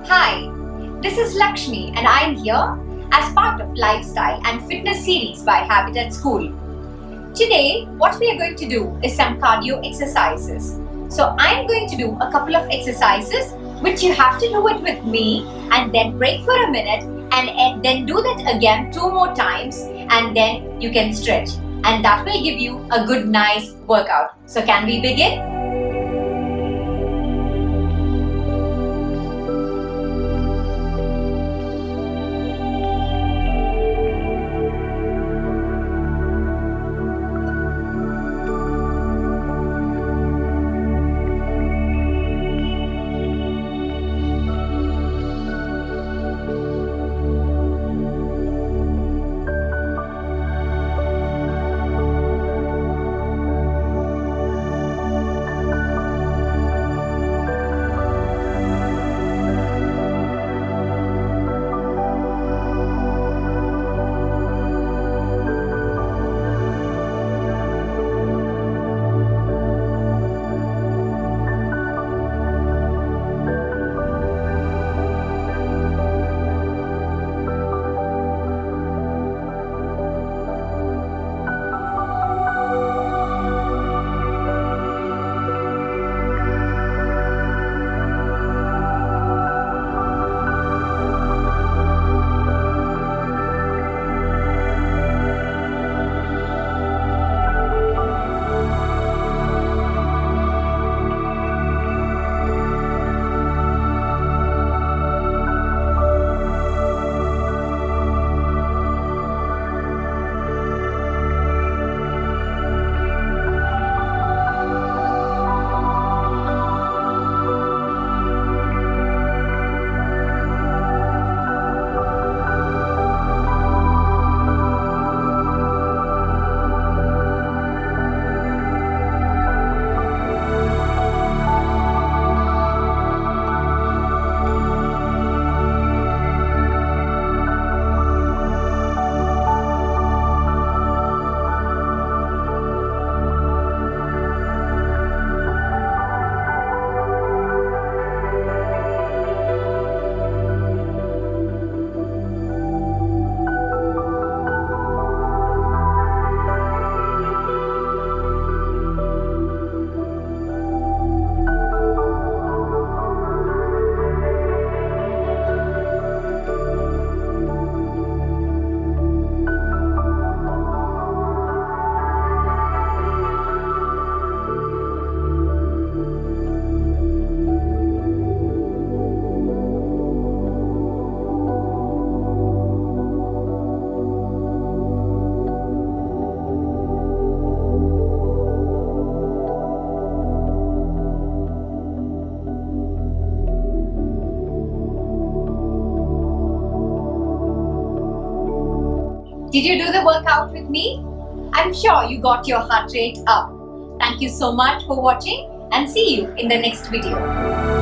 Hi, this is Lakshmi and I am here as part of Lifestyle and Fitness series by Habitatschools. Today, what we are going to do is some cardio exercises. So I am going to do a couple of exercises which you have to do it with me and then break for a minute and then do that again 2 more times and then you can stretch. And that will give you a good nice workout. So can we begin? Did you do the workout with me? I'm sure you got your heart rate up. Thank you so much for watching and see you in the next video.